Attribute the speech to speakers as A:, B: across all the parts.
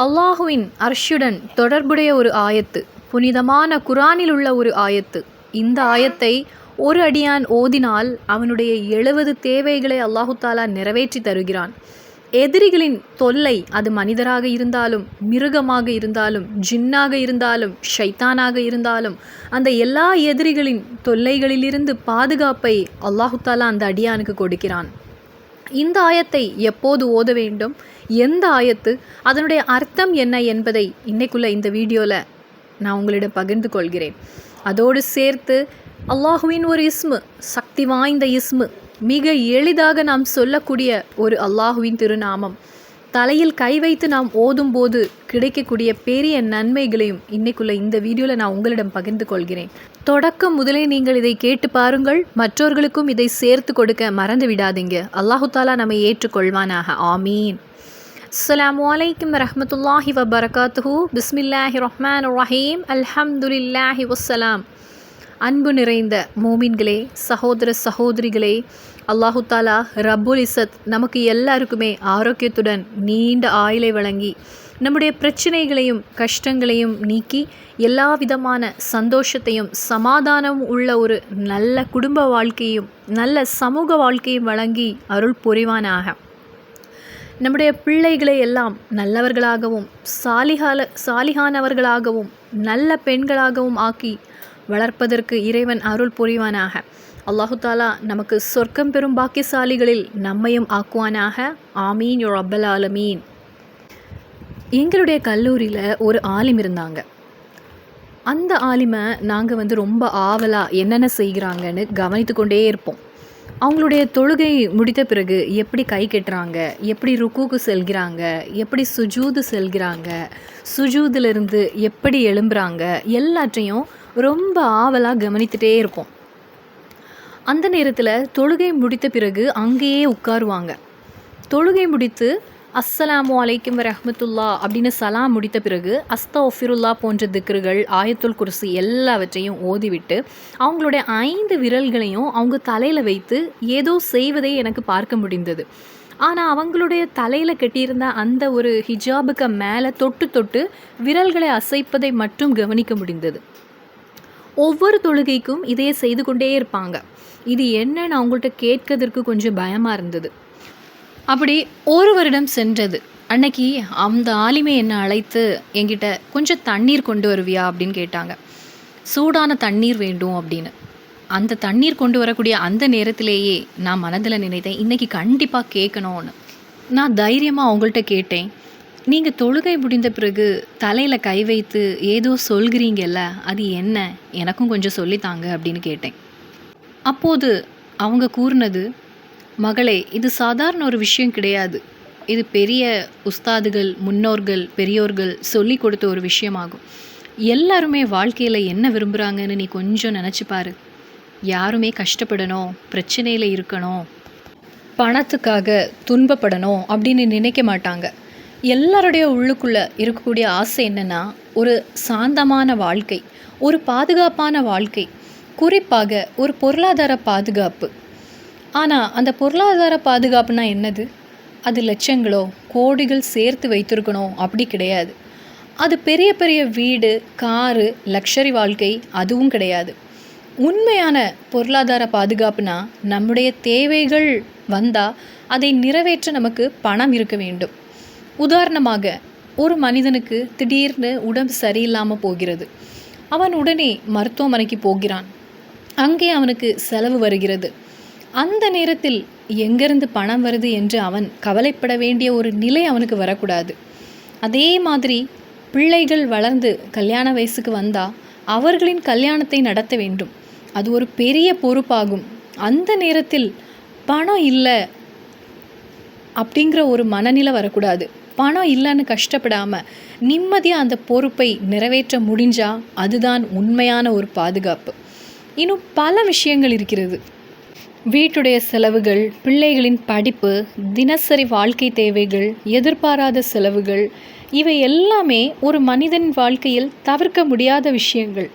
A: அல்லாஹுவின் அர்ஷுடன் தொடர்புடைய ஒரு ஆயத்து, புனிதமான குரானில் உள்ள ஒரு ஆயத்து. இந்த ஆயத்தை ஒரு அடியான் ஓதினால் அவனுடைய 70 தேவைகளை அல்லாஹு தாலா நிறைவேற்றி தருகிறான். எதிரிகளின் தொல்லை, அது மனிதராக இருந்தாலும், மிருகமாக இருந்தாலும், ஜின்னாக இருந்தாலும், ஷைத்தானாக இருந்தாலும், அந்த எல்லா எதிரிகளின் தொல்லைகளிலிருந்து பாதுகாப்பை அல்லாஹு தாலா அந்த அடியானுக்கு கொடுக்கிறான். இந்த ஆயத்தை எப்போது ஓத வேண்டும், எந்த ஆயத்து, அதனுடைய அர்த்தம் என்ன என்பதை இன்னைக்குள்ள இந்த வீடியோவில் நான் உங்களிடம் பகிர்ந்து கொள்கிறேன். அதோடு சேர்த்து அல்லாஹுவின் ஒரு இஸ்மு, சக்தி வாய்ந்த இஸ்மு, மிக எளிதாக நாம் சொல்லக்கூடிய ஒரு அல்லாஹுவின் திருநாமம், தலையில் கை வைத்து நாம் ஓதும்போது கிடைக்கக்கூடிய பெரிய நன்மைகளையும் இன்னைக்குள்ள இந்த வீடியோவில் நான் உங்களிடம் பகிர்ந்து கொள்கிறேன். தொடக்கம் முதலே நீங்கள் இதை கேட்டு பாருங்கள், மற்றவர்களுக்கும் இதை சேர்த்து கொடுக்க மறந்து விடாதீங்க. அல்லாஹு தாலா நம்மை ஏற்றுக்கொள்வானாக. ஆமீன். அஸ்ஸலாமு அலைக்கும் வரஹ்மத்துல்லாஹி வபரகாத்துஹு. பிஸ்மில்லாஹி ரஹ்மான் ரஹீம். அல்ஹம்துலில்லாஹி வஸ்ஸலாம். அன்பு நிறைந்த மோமின்களே, சகோதர சகோதரிகளே, அல்லாஹு தாலா ரப்புல் இஸ்ஸத் நமக்கு எல்லாருக்குமே ஆரோக்கியத்துடன் நீண்ட ஆயுளை வழங்கி நம்முடைய பிரச்சனைகளையும் கஷ்டங்களையும் நீக்கி எல்லா விதமான சந்தோஷத்தையும் சமாதானமும் உள்ள ஒரு நல்ல குடும்ப வாழ்க்கையும் நல்ல சமூக வாழ்க்கையும் வழங்கி அருள் புரிவானாக. நம்முடைய பிள்ளைகளை எல்லாம் நல்லவர்களாகவும் சாலிகானவர்களாகவும் நல்ல பெண்களாகவும் ஆக்கி வளர்ப்பதற்கு இறைவன் அருள் புரிவானாக. அல்லாஹு தாலா நமக்கு சொர்க்கம் பெறும் பாக்கியசாலிகளில் நம்மையும் ஆக்குவானாக. ஆமீன் யா ரப்பல் ஆலமீன். எங்களுடைய கல்லூரியில் ஒரு ஆலிம் இருந்தாங்க. அந்த ஆலிமை நாங்கள் ரொம்ப ஆவலாக என்னென்ன செய்கிறாங்கன்னு கவனித்து கொண்டே இருப்போம். அவங்களுடைய தொழுகை முடித்த பிறகு எப்படி கை கட்டுறாங்க, எப்படி ருக்குக்கு செல்கிறாங்க, எப்படி சுஜூது செல்கிறாங்க, சுஜூதிலிருந்து எப்படி எழும்புறாங்க, எல்லாற்றையும் ரொம்ப ஆவலாக கவனித்துட்டே இருப்போம். அந்த நேரத்தில் தொழுகை முடித்த பிறகு அங்கேயே உட்காருவாங்க. தொழுகை முடித்து அஸ்ஸலாமு அலைக்கும் வரஹ்மத்துல்லா அப்படின்னு சலாம் முடித்த பிறகு அஸ்தக்ஃபிருல்லா போன்ற திக்ருகள், ஆயத்துல் குர்சி எல்லாவற்றையும் ஓதிவிட்டு அவங்களுடைய 5 விரல்களையும் அவங்க தலையில் வைத்து ஏதோ செய்வதை எனக்கு பார்க்க முடிந்தது. ஆனால் அவங்களுடைய தலையில் கட்டியிருந்த அந்த ஒரு ஹிஜாபுக்கு மேலே தொட்டு தொட்டு விரல்களை அசைப்பதை மட்டும் கவனிக்க முடிந்தது. ஒவ்வொரு தொழுகைக்கும் இதையே செய்து கொண்டே இருப்பாங்க. இது என்னன்னு அவங்கள்ட்ட கேட்கறதுக்கு கொஞ்சம் பயமாக இருந்தது. அப்படி ஒரு வருடம் சென்றது. அன்னைக்கு அந்த ஆலிமை என்னை அழைத்து என்கிட்ட கொஞ்சம் தண்ணீர் கொண்டு வருவியா அப்படின்னு கேட்டாங்க. சூடான தண்ணீர் வேண்டும் அப்படின்னு. அந்த தண்ணீர் கொண்டு வரக்கூடிய அந்த நேரத்திலேயே நான் மனதில் நினைத்தேன், இன்றைக்கி கண்டிப்பாக கேட்கணும்னு. நான் தைரியமாக அவங்கள்ட்ட கேட்டேன், நீங்கள் தொழுகை முடிந்த பிறகு தலையில் கை வைத்து ஏதோ சொல்கிறீங்கல்ல, அது என்ன, எனக்கும் கொஞ்சம் சொல்லித்தாங்க அப்படின்னு கேட்டேன். அப்போது அவங்க கூறினது, மகளே, இது சாதாரண ஒரு விஷயம் கிடையாது. இது பெரிய உஸ்தாதுகள், முன்னோர்கள், பெரியோர்கள் சொல்லி கொடுத்த ஒரு விஷயமாகும். எல்லாருமே வாழ்க்கையில் என்ன விரும்புகிறாங்கன்னு நீ கொஞ்சம் நினச்சி பாரு. யாருமே கஷ்டப்படணும், பிரச்சனையில் இருக்கணும், பணத்துக்காக துன்பப்படணும் அப்படின்னு நினைக்க மாட்டாங்க. எல்லாருடைய உள்ளுக்குள்ளே இருக்கக்கூடிய ஆசை என்னென்னா, ஒரு சாந்தமான வாழ்க்கை, ஒரு பாதுகாப்பான வாழ்க்கை, குறிப்பாக ஒரு பொருளாதார பாதுகாப்பு. ஆனால் அந்த பொருளாதார பாதுகாப்புனா என்னது? அது லட்சங்களோ கோடிகள் சேர்த்து வைத்திருக்கணும் அப்படி கிடையாது. அது பெரிய பெரிய வீடு, காரு, லக்ஷரி வாழ்க்கை அதுவும் கிடையாது. உண்மையான பொருளாதார பாதுகாப்புனா நம்முடைய தேவைகள் வந்தால் அதை நிறைவேற்ற நமக்கு பணம் இருக்க வேண்டும். உதாரணமாக, ஒரு மனிதனுக்கு திடீர்னு உடம்பு சரியில்லாமல் போகிறது. அவன் உடனே மருத்துவமனைக்கு போகிறான். அங்கே அவனுக்கு செலவு வருகிறது. அந்த நேரத்தில் எங்கேருந்து பணம் வருது என்று அவன் கவலைப்பட வேண்டிய ஒரு நிலை அவனுக்கு வரக்கூடாது. அதே மாதிரி பிள்ளைகள் வளர்ந்து கல்யாண வயசுக்கு வந்தால் அவர்களின் கல்யாணத்தை நடத்த வேண்டும். அது ஒரு பெரிய பொறுப்பாகும். அந்த நேரத்தில் பணம் இல்லை அப்படிங்கிற ஒரு மனநிலை வரக்கூடாது. பணம் இல்லைன்னு கஷ்டப்படாமல் நிம்மதியாக அந்த பொறுப்பை நிறைவேற்ற முடிஞ்சால் அதுதான் உண்மையான ஒரு பாதுகாப்பு. இன்னும் பல விஷயங்கள் இருக்கிறது. வீட்டுடைய செலவுகள், பிள்ளைகளின் படிப்பு, தினசரி வாழ்க்கை தேவைகள், எதிர்பாராத செலவுகள், இவை எல்லாமே ஒரு மனிதன் வாழ்க்கையில் தவிர்க்க முடியாத விஷயங்கள்.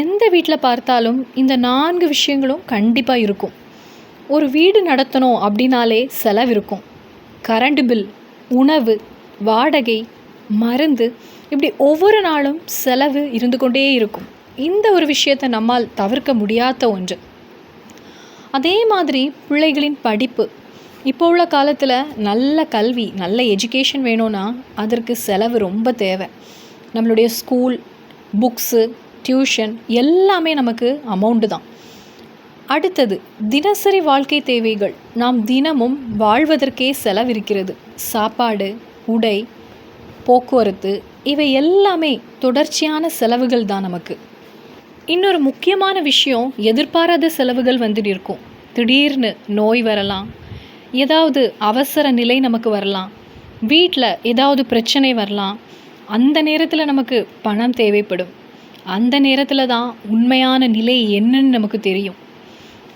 A: எந்த வீட்டில் பார்த்தாலும் இந்த 4 விஷயங்களும் கண்டிப்பாக இருக்கும். ஒரு வீடு நடத்தணும் அப்படின்னாலே செலவு இருக்கும். கரண்ட் பில், உணவு, வாடகை, மருந்து, இப்படி ஒவ்வொரு நாளும் செலவு இருந்து கொண்டே இருக்கும். இந்த ஒரு விஷயத்தை நம்மால் தவிர்க்க முடியாத ஒன்று. அதே மாதிரி பிள்ளைகளின் படிப்பு. இப்போ உள்ள காலத்தில் நல்ல கல்வி, நல்ல எஜுகேஷன் வேணும்னா அதற்கு செலவு ரொம்ப தேவை. நம்மளுடைய ஸ்கூல், புக்ஸு, டியூஷன் எல்லாமே நமக்கு அமௌண்ட்டு தான். அடுத்தது தினசரி வாழ்க்கை தேவைகள். நாம் தினமும் வாழ்வதற்கே செலவிருக்கிறது. சாப்பாடு, உடை, போக்குவரத்து, இவை எல்லாமே தொடர்ச்சியான செலவுகள் தான் நமக்கு. இன்னொரு முக்கியமான விஷயம், எதிர்பாராத செலவுகள் வந்துட்டு இருக்கும். திடீர்னு நோய் வரலாம், ஏதாவது அவசர நிலை நமக்கு வரலாம், வீட்டில் ஏதாவது பிரச்சனை வரலாம். அந்த நேரத்தில் நமக்கு பணம் தேவைப்படும். அந்த நேரத்தில் தான் உண்மையான நிலை என்னன்னு நமக்கு தெரியும்.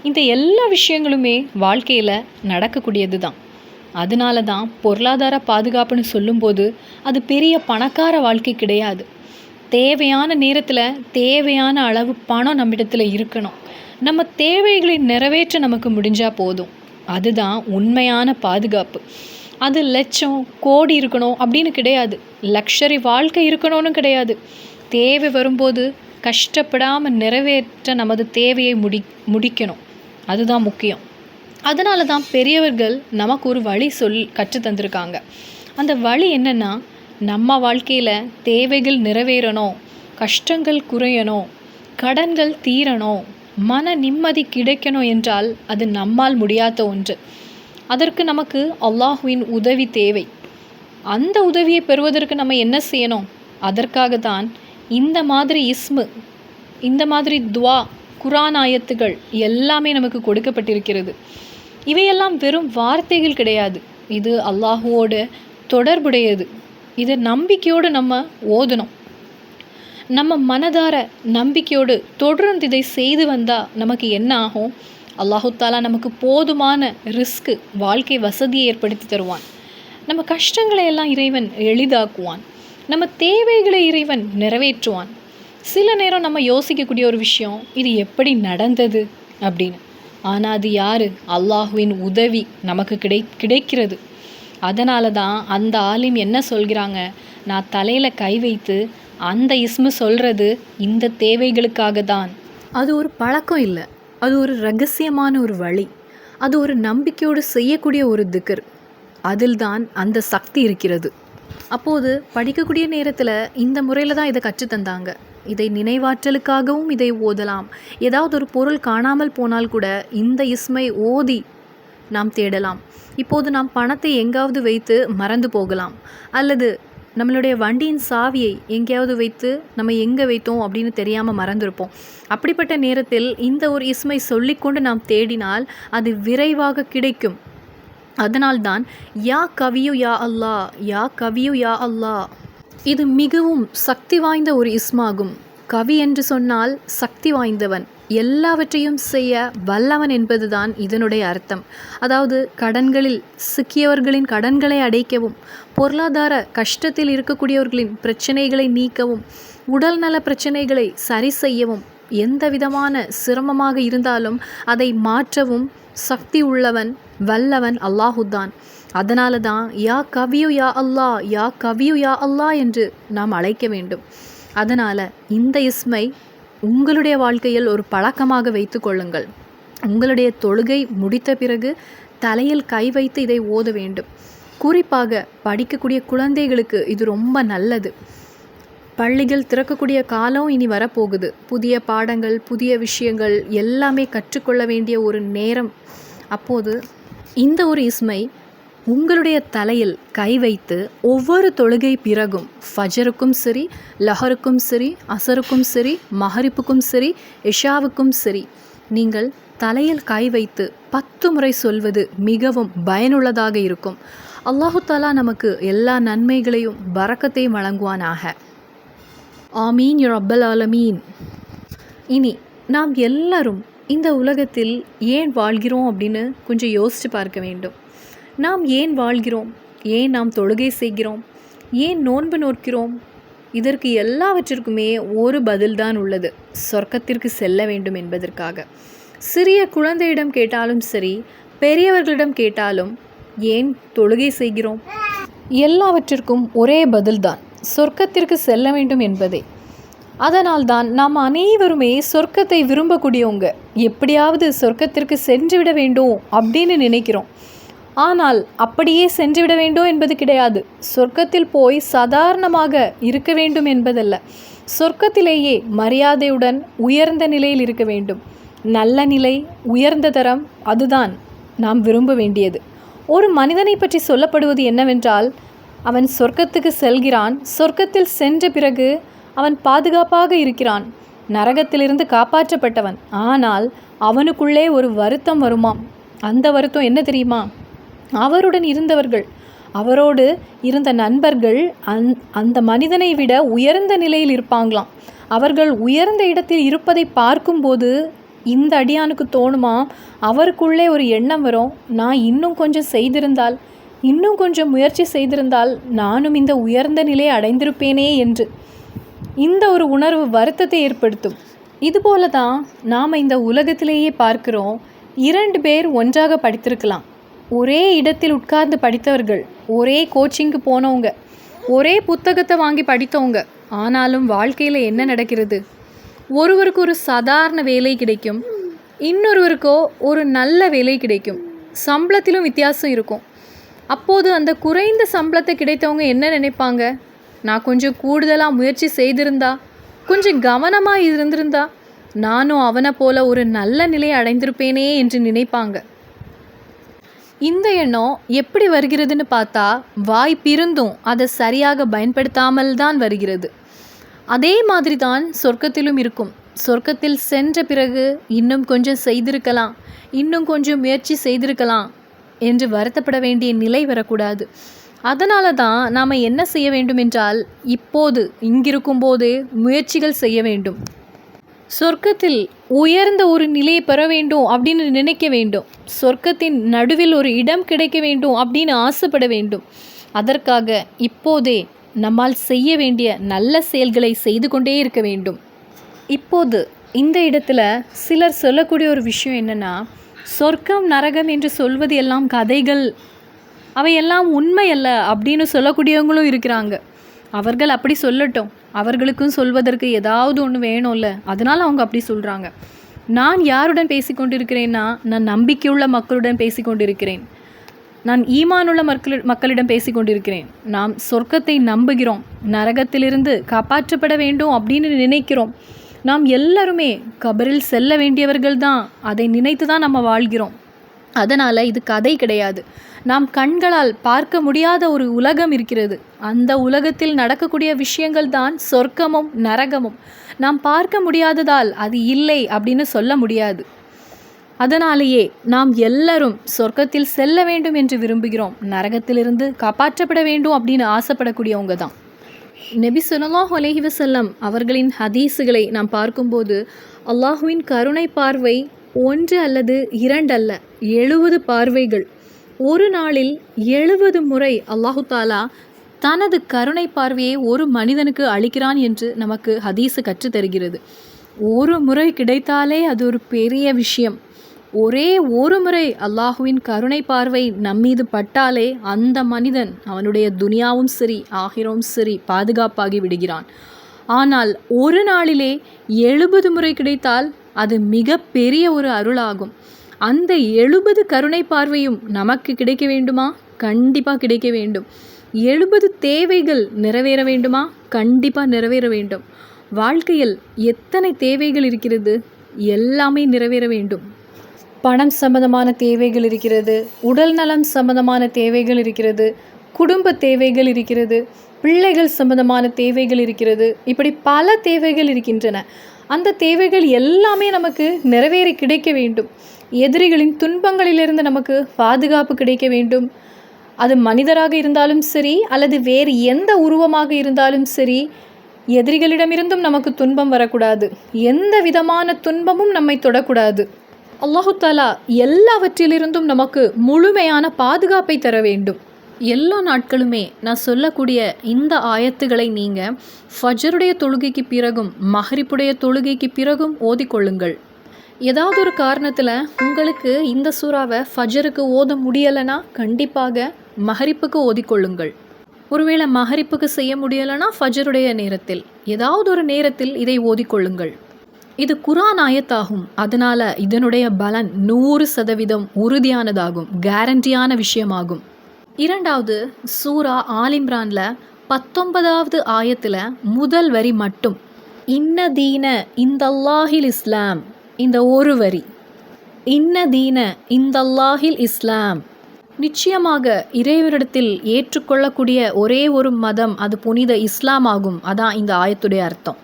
A: இந்த எல்லா விஷயங்களுமே வாழ்க்கையில் நடக்கக்கூடியது தான். அதனால தான் பொருளாதார பாதுகாப்புன்னு சொல்லும்போது அது பெரிய பணக்கார வாழ்க்கை கிடையாது. தேவையான நேரத்தில் தேவையான அளவு பணம் நம்மிடத்தில் இருக்கணும். நம்ம தேவைகளை நிறைவேற்ற நமக்கு முடிஞ்சால் போதும். அதுதான் உண்மையான பாதுகாப்பு. அது லட்சம் கோடி இருக்கணும் அப்படின்னு கிடையாது. லக்ஷரி வாழ்க்கை இருக்கணும்னு கிடையாது. தேவை வரும்போது கஷ்டப்படாமல் நிறைவேற்ற நமது தேவையை முடிக்கணும். அதுதான் முக்கியம். அதனால தான் பெரியவர்கள் நமக்கு ஒரு வழி கற்றுத்தந்திருக்காங்க. அந்த வழி என்னென்னா, நம்ம வாழ்க்கையில் தேவைகள் நிறைவேறணும், கஷ்டங்கள் குறையணும், கடன்கள் தீரணும், மன நிம்மதி கிடைக்கணும் என்றால் அது நம்மால் முடியாத ஒன்று. அதற்கு நமக்கு அல்லாஹுவின் உதவி தேவை. அந்த உதவியை பெறுவதற்கு நம்ம என்ன செய்யணும்? அதற்காக தான் இந்த மாதிரி இந்த மாதிரி துவா, குர்ஆன் ஆயத்துகள் எல்லாமே நமக்கு கொடுக்கப்பட்டிருக்கிறது. இவையெல்லாம் வெறும் வார்த்தைகள் கிடையாது. இது அல்லாஹுவோடு தொடர்புடையது. இது நம்பிக்கையோடு நம்ம ஓதணும். நம்ம மனதார நம்பிக்கையோடு தொடர்ந்து இதை செய்து வந்தால் நமக்கு என்ன ஆகும்? அல்லாஹு தாலா நமக்கு போதுமான வாழ்க்கை வசதியை ஏற்படுத்தி தருவான். நம்ம கஷ்டங்களை எல்லாம் இறைவன் எளிதாக்குவான். நம்ம தேவைகளை இறைவன் நிறைவேற்றுவான். சில நேரம் நம்ம யோசிக்கக்கூடிய ஒரு விஷயம், இது எப்படி நடந்தது அப்படின்னு. ஆனால் அது யார்? அல்லாஹுவின் உதவி நமக்கு கிடைக்கிறது. அதனால தான் அந்த ஆலிம் என்ன சொல்கிறாங்க, நான் தலையில் கை வைத்து அந்த சொல்கிறது இந்த தேவைகளுக்காக தான். அது ஒரு பழக்கம் இல்லை, அது ஒரு ரகசியமான ஒரு வழி. அது ஒரு நம்பிக்கையோடு செய்யக்கூடிய ஒரு திக்ர். அதில் தான் அந்த சக்தி இருக்கிறது. அப்போது படிக்கக்கூடிய நேரத்தில் இந்த முறையில் தான் இதை கற்றுத்தந்தாங்க. இதை நினைவாற்றலுக்காகவும் இதை ஓதலாம். ஏதாவது ஒரு பொருள் காணாமல் போனால் கூட இந்த ஓதி நாம் தேடலாம். இப்போது நாம் பணத்தை எங்காவது வைத்து மறந்து போகலாம், அல்லது நம்மளுடைய வண்டியின் சாவியை எங்கேயாவது வைத்து நம்ம எங்கே வைத்தோம் அப்படின்னு தெரியாமல் மறந்துருப்போம். அப்படிப்பட்ட நேரத்தில் இந்த ஒரு சொல்லிக்கொண்டு நாம் தேடினால் அது விரைவாக கிடைக்கும். அதனால்தான் யா கவியு யா அல்லா, யா கவியு யா அல்லா, இது மிகவும் சக்தி வாய்ந்த ஒரு இஸ்மாகும். கவி என்று சொன்னால் சக்தி வாய்ந்தவன், எல்லாவற்றையும் செய்ய வல்லவன் என்பதுதான் இதனுடைய அர்த்தம். அதாவது கடன்களில் சிக்கியவர்களின் கடன்களை அடைக்கவும், பொருளாதார கஷ்டத்தில் இருக்கக்கூடியவர்களின் பிரச்சனைகளை நீக்கவும், உடல் நல பிரச்சனைகளை சரி செய்யவும், எந்த விதமான சிரமமாக இருந்தாலும் அதை மாற்றவும் சக்தி உள்ளவன், வல்லவன் அல்லாஹுதான். அதனால தான் யா கவியு யா அல்லா, யா கவியு யா அல்லா என்று நாம் அழைக்க வேண்டும். அதனால் இந்த உங்களுடைய வாழ்க்கையில் ஒரு பழக்கமாக வைத்து கொள்ளுங்கள். உங்களுடைய தொழுகை முடித்த பிறகு தலையில் கை வைத்து இதை ஓத வேண்டும். குறிப்பாக படிக்கக்கூடிய குழந்தைகளுக்கு இது ரொம்ப நல்லது. பள்ளிகள் திறக்கக்கூடிய காலம் இனி வரப்போகுது. புதிய பாடங்கள், புதிய விஷயங்கள் எல்லாமே கற்றுக்கொள்ள வேண்டிய ஒரு நேரம். அப்போது இந்த ஒரு உங்களுடைய தலையில் கை வைத்து ஒவ்வொரு தொழுகை பிறகும், ஃபஜருக்கும் சரி, லஹருக்கும் சரி, அசருக்கும் சரி, மஹரிப்புக்கும் சரி, இஷாவுக்கும் சரி, நீங்கள் தலையில் கை வைத்து 10 முறை சொல்வது மிகவும் பயனுள்ளதாக இருக்கும். அல்லாஹு தாலா நமக்கு எல்லா நன்மைகளையும் பரக்கத்தையும் வழங்குவானாக. ஆமீன் யா ரப்பல் ஆலமீன். இனி நாம் எல்லாரும் இந்த உலகத்தில் ஏன் வாழ்கிறோம் அப்படின்னு கொஞ்சம் யோசித்து பார்க்க வேண்டும். நாம் ஏன் வாழ்கிறோம்? ஏன் நாம் தொழுகை செய்கிறோம்? ஏன் நோன்பு நோக்கிறோம்? இதற்கு எல்லாவற்றிற்குமே ஒரு பதில்தான் உள்ளது. சொர்க்கத்திற்கு செல்ல வேண்டும் என்பதற்காக. சிறிய குழந்தையிடம் கேட்டாலும் சரி, பெரியவர்களிடம் கேட்டாலும் ஏன் தொழுகை செய்கிறோம்? எல்லாவற்றிற்கும் ஒரே பதில்தான், சொர்க்கத்திற்கு செல்ல வேண்டும் என்பதே. அதனால்தான் நாம் அனைவருமே சொர்க்கத்தை விரும்பக்கூடியவங்க. எப்படியாவது சொர்க்கத்திற்கு சென்றுவிட வேண்டும் அப்படின்னு நினைக்கிறோம். ஆனால் அப்படியே சென்றுவிட வேண்டும் என்பது கிடையாது. சொர்க்கத்தில் போய் சாதாரணமாக இருக்க வேண்டும் என்பதல்ல. சொர்க்கத்திலேயே மரியாதையுடன் உயர்ந்த நிலையில் இருக்க வேண்டும். நல்ல நிலை, உயர்ந்த தரம், அதுதான் நாம் விரும்ப வேண்டியது. ஒரு மனிதனை பற்றி சொல்லப்படுவது என்னவென்றால், அவன் சொர்க்கத்துக்கு செல்கிறான். சொர்க்கத்தில் சென்ற பிறகு அவன் பாதுகாப்பாக இருக்கிறான், நரகத்திலிருந்து காப்பாற்றப்பட்டவன். ஆனால் அவனுக்குள்ளே ஒரு வருத்தம் வருமாம். அந்த வருத்தம் என்ன தெரியுமா? அவருடன் இருந்தவர்கள், அவரோடு இருந்த நண்பர்கள் அந்த மனிதனை விட உயர்ந்த நிலையில் இருப்பாங்களாம். அவர்கள் உயர்ந்த இடத்தில் இருப்பதை பார்க்கும்போது இந்த அடியானுக்கு தோணுமா, அவருக்குள்ளே ஒரு எண்ணம் வரும், நான் இன்னும் கொஞ்சம் செய்திருந்தால், இன்னும் கொஞ்சம் முயற்சி செய்திருந்தால் நானும் இந்த உயர்ந்த நிலையை அடைந்திருப்பேனே என்று. இந்த ஒரு உணர்வு வருத்தத்தை ஏற்படுத்தும். இதுபோல தான் நாம் இந்த உலகத்திலேயே பார்க்கிறோம். 2 பேர் ஒன்றாக படித்திருக்கலாம். ஒரே இடத்தில் உட்கார்ந்து படித்தவர்கள், ஒரே கோச்சிங்க்கு போனவங்க, ஒரே புத்தகத்தை வாங்கி படித்தவங்க. ஆனாலும் வாழ்க்கையில் என்ன நடக்கிறது? ஒருவருக்கு ஒரு சாதாரண வேலை கிடைக்கும், இன்னொருவருக்கோ ஒரு நல்ல வேலை கிடைக்கும். சம்பளத்திலும் வித்தியாசம் இருக்கும். அப்போது அந்த குறைந்த சம்பளத்தை கிடைத்தவங்க என்ன நினைப்பாங்க? நான் கொஞ்சம் கூடுதலாக முயற்சி செய்திருந்தா, கொஞ்சம் கவனமாக இருந்திருந்தா, நானும் அவனை போல ஒரு நல்ல நிலையை அடைந்திருப்பேனே என்று நினைப்பாங்க. இந்த எண்ணம் எப்படி வருகிறதுன்னு பார்த்தா, வாய் பிறந்தும் அதை சரியாக பயன்படுத்தாமல் தான் வருகிறது. அதே மாதிரி தான் சொர்க்கத்திலும் இருக்கும். சொர்க்கத்தில் சென்ற பிறகு இன்னும் கொஞ்சம் செய்திருக்கலாம், இன்னும் கொஞ்சம் முயற்சி செய்திருக்கலாம் என்று வருத்தப்பட வேண்டிய நிலை வரக்கூடாது. அதனால தான் நாம் என்ன செய்ய வேண்டும் என்றால், இப்போது இங்கிருக்கும் போதே முயற்சிகள் செய்ய வேண்டும். சொர்க்கத்தில் உயர்ந்த ஒரு நிலையை பெற வேண்டும் அப்படின்னு நினைக்க வேண்டும். சொர்க்கத்தின் நடுவில் ஒரு இடம் கிடைக்க வேண்டும் அப்படின்னு ஆசைப்பட வேண்டும். அதற்காக இப்போதே நம்மால் செய்ய வேண்டிய நல்ல செயல்களை செய்து கொண்டே இருக்க வேண்டும். இப்போது இந்த இடத்துல சிலர் சொல்லக்கூடிய ஒரு விஷயம் என்னென்னா, சொர்க்கம் நரகம் என்று சொல்வது எல்லாம் கதைகள், அவையெல்லாம் உண்மை அல்ல அப்படின்னு சொல்லக்கூடியவங்களும் இருக்கிறாங்க. அவர்கள் அப்படி சொல்லட்டும், அவர்களுக்கும் சொல்வதற்கு ஏதாவது ஒன்று வேணும்ல, அதனால் அவங்க அப்படி சொல்கிறாங்க. நான் யாருடன் பேசிக்கொண்டிருக்கிறேன்னா, நான் நம்பிக்கையுள்ள மக்களுடன் பேசிக்கொண்டிருக்கிறேன். நான் ஈமானுள்ள மக்களிடம் பேசிக்கொண்டிருக்கிறேன். நாம் சொர்க்கத்தை நம்புகிறோம், நரகத்திலிருந்து காப்பாற்றப்பட வேண்டும் அப்படின்னு நினைக்கிறோம். நாம் எல்லாருமே கபரில் செல்ல வேண்டியவர்கள் தான், அதை நினைத்து தான் நம்ம வாழ்கிறோம். அதனால் இது கதை கிடையாது. நாம் கண்களால் பார்க்க முடியாத ஒரு உலகம் இருக்கிறது. அந்த உலகத்தில் நடக்கக்கூடிய விஷயங்கள் தான் சொர்க்கமும் நரகமும். நாம் பார்க்க முடியாததால் அது இல்லை அப்படின்னு சொல்ல முடியாது. அதனாலேயே நாம் எல்லாரும் சொர்க்கத்தில் செல்ல வேண்டும் என்று விரும்புகிறோம், நரகத்திலிருந்து காப்பாற்றப்பட வேண்டும் அப்படின்னு ஆசைப்படக்கூடியவங்க தான். நபி ஸல்லல்லாஹு அலைஹி வஸல்லம் அவர்களின் ஹதீஸுகளை நாம் பார்க்கும்போது, அல்லாஹுவின் கருணை பார்வை 1 அல்லது 2 அல்ல, 70 பார்வைகள். ஒரு நாளில் 70 முறை அல்லாஹு தாலா தனது கருணை பார்வையை ஒரு மனிதனுக்கு அளிக்கிறான் என்று நமக்கு ஹதீஸு கற்றுத்தருகிறது. ஒரு முறை கிடைத்தாலே அது ஒரு பெரிய விஷயம். ஒரே ஒரு முறை அல்லாஹுவின் கருணை பார்வை நம்மீது பட்டாலே அந்த மனிதன், அவனுடைய துனியாவும் சரி ஆகிரவும் சரி, பாதுகாப்பாகி விடுகிறான். ஆனால் ஒரு நாளிலே 70 முறை கிடைத்தால் அது மிக பெரிய ஒரு அருளாகும். அந்த 70 கருணை பார்வையும் நமக்கு கிடைக்க வேண்டுமா? கண்டிப்பாக கிடைக்க வேண்டும். 70 தேவைகள் நிறைவேற வேண்டுமா? கண்டிப்பாக நிறைவேற வேண்டும். வாழ்க்கையில் எத்தனை தேவைகள் இருக்கிறது? எல்லாமே நிறைவேற வேண்டும். பணம் சம்பந்தமான தேவைகள் இருக்கிறது, உடல் நலம் சம்பந்தமான தேவைகள் இருக்கிறது, குடும்ப தேவைகள் இருக்கிறது, பிள்ளைகள் சம்பந்தமான தேவைகள் இருக்கிறது. இப்படி பல தேவைகள் இருக்கின்றன. அந்த தேவைகள் எல்லாமே நமக்கு நிறைவேறி கிடைக்க வேண்டும். எதிரிகளின் துன்பங்களிலிருந்து நமக்கு பாதுகாப்பு கிடைக்க வேண்டும். அது மனிதராக இருந்தாலும் சரி, அல்லது வேறு எந்த உருவமாக இருந்தாலும் சரி, எதிரிகளிடமிருந்தும் நமக்கு துன்பம் வரக்கூடாது. எந்த விதமான துன்பமும் நம்மை தொடக்கூடாது. அல்லாஹு தாலா எல்லாவற்றிலிருந்தும் நமக்கு முழுமையான பாதுகாப்பை தர வேண்டும். எல்லா நாட்களுமே நான் சொல்லக்கூடிய இந்த ஆயத்துகளை நீங்கள் ஃபஜ்ருடைய தொழுகைக்கு பிறகும் மஹ்ரிபுடைய தொழுகைக்கு பிறகும் ஓதிக்கொள்ளுங்கள். ஏதாவது ஒரு காரணத்தில் உங்களுக்கு இந்த சூறாவை ஃபஜ்ருக்கு ஓத முடியலைன்னா கண்டிப்பாக மஹ்ரிப்புக்கு ஓதிக்கொள்ளுங்கள். ஒருவேளை மகரிப்புக்கு செய்ய முடியலைன்னா ஃபஜருடைய நேரத்தில் ஏதாவது ஒரு நேரத்தில் இதை ஓதிக்கொள்ளுங்கள். இது குர்ஆன் ஆயத்தாகும். அதனால் இதனுடைய பலன் 100% உறுதியானதாகும், கேரண்டியான விஷயமாகும். இரண்டாவது, சூரா ஆல் இம்ரானில் 19வது ஆயத்தில் முதல் வரி மட்டும் இன்ன தீன இந்தல்லாஹில் இஸ்லாம், இந்த ஒரு வரி இன்ன தீன இந்தல்லாஹில் இஸ்லாம், நிச்சயமாக இறைவனிடத்தில் ஏற்றுக்கொள்ளக்கூடிய ஒரே ஒரு மதம் அது புனித இஸ்லாம் ஆகும். அதான் இந்த ஆயத்துடைய அர்த்தம்.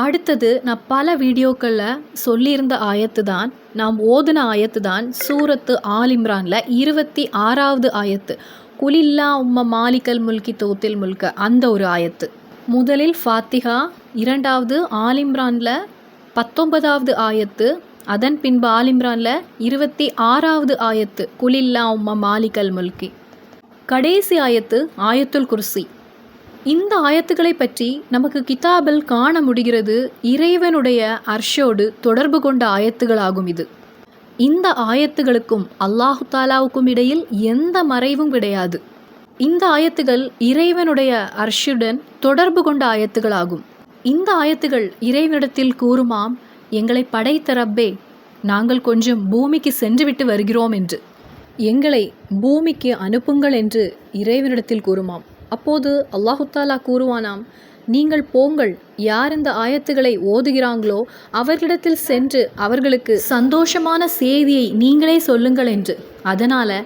A: அடுத்தது, நான் பல வீடியோக்களில் சொல்லியிருந்த ஆயத்து தான், நாம் ஓதுன ஆயத்து தான் சூரத்து ஆல் இம்ரானில் 26வது ஆயத்து, குலில்லா உம்ம மாலிகல் முல்கி தோத்தில் முல்க, அந்த ஒரு ஆயத்து. முதலில் ஃபாத்திஹா, இரண்டாவது ஆல் இம்ரானில் 19வது ஆயத்து, அதன் பின்பு ஆல் இம்ரானில் 26வது ஆயத்து குலில்லா உம்ம மாலிகல் முல்கி, கடைசி ஆயத்து ஆயத்துல் குர்சி. இந்த ஆயத்துக்களை பற்றி நமக்கு கிதாபில் காண முடிகிறது. இறைவனுடைய அர்ஷோடு தொடர்பு கொண்ட ஆயத்துகளாகும் இது. இந்த ஆயத்துகளுக்கும் அல்லாஹு தாலாவுக்கும் இடையில் எந்த மறைவும் கிடையாது. இந்த ஆயத்துகள் இறைவனுடைய அர்ஷுடன் தொடர்பு கொண்ட ஆயத்துகளாகும். இந்த ஆயத்துகள் இறைவனிடத்தில் கூறுமாம், எங்களை படைத்த ரப்பே, நாங்கள் கொஞ்சம் பூமிக்கு சென்றுவிட்டு வருகிறோம் என்று, எங்களை பூமிக்கு அனுப்புங்கள் என்று இறைவனிடத்தில் கூறுமாம். அப்போது அல்லாஹு தாலா கூறுவானாம், நீங்கள் போங்கள், யார் இந்த ஆயத்துக்களை ஓதுகிறாங்களோ அவர்களிடத்தில் சென்று அவர்களுக்கு சந்தோஷமான செய்தியை நீங்களே சொல்லுங்கள் என்று. அதனால்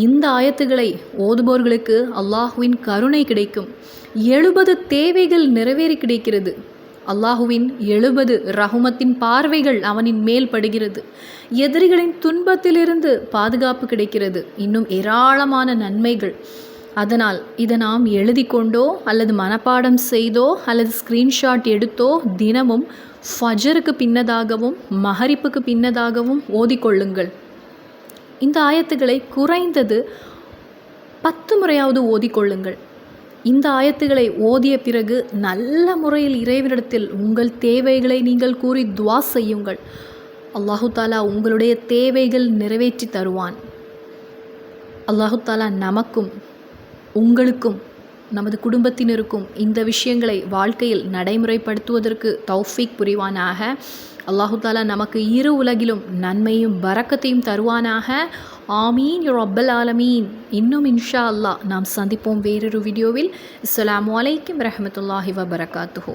A: இந்த ஆயத்துக்களை ஓதுபவர்களுக்கு அல்லாஹுவின் கருணை கிடைக்கும். 70 தேவைகள் நிறைவேறி கிடைக்கிறது. அல்லாஹுவின் 70 ரஹ்மத்தின் பார்வைகள் அவனின் மேல் படுகிறது. எதிரிகளின் துன்பத்திலிருந்து பாதுகாப்பு கிடைக்கிறது. இன்னும் ஏராளமான நன்மைகள். அதனால் இதை நாம் எழுதி கொண்டோ அல்லது மனப்பாடம் செய்தோ அல்லது ஸ்க்ரீன்ஷாட் எடுத்தோ தினமும் ஃபஜருக்கு பின்னதாகவும் மஹரிப்புக்கு பின்னதாகவும் ஓதிக்கொள்ளுங்கள். இந்த ஆயத்துக்களை குறைந்தது 10 முறையாவது ஓதிக்கொள்ளுங்கள். இந்த ஆயத்துக்களை ஓதிய பிறகு நல்ல முறையில் இறைவனிடத்தில் உங்கள் தேவைகளை நீங்கள் கூறி துவா செய்யுங்கள். அல்லாஹு தாலா உங்களுடைய தேவைகள் நிறைவேற்றி தருவான். அல்லாஹு தாலா நமக்கும் உங்களுக்கும் நமது குடும்பத்தினருக்கும் இந்த விஷயங்களை வாழ்க்கையில் நடைமுறைப்படுத்துவதற்கு தௌஃபீக் புரிவானாக. அல்லாஹு தாலா நமக்கு இரு உலகிலும் நன்மையும் பரக்கத்தையும் தருவானாக. ஆமீன் யா ரப்பல் ஆலமீன். இன்னும் இன்ஷா அல்லாஹ் நாம் சந்திப்போம் வேறொரு வீடியோவில். அஸ்ஸலாமு அலைக்கும் வரஹ்மத்துல்லாஹி வபரகாத்துஹு.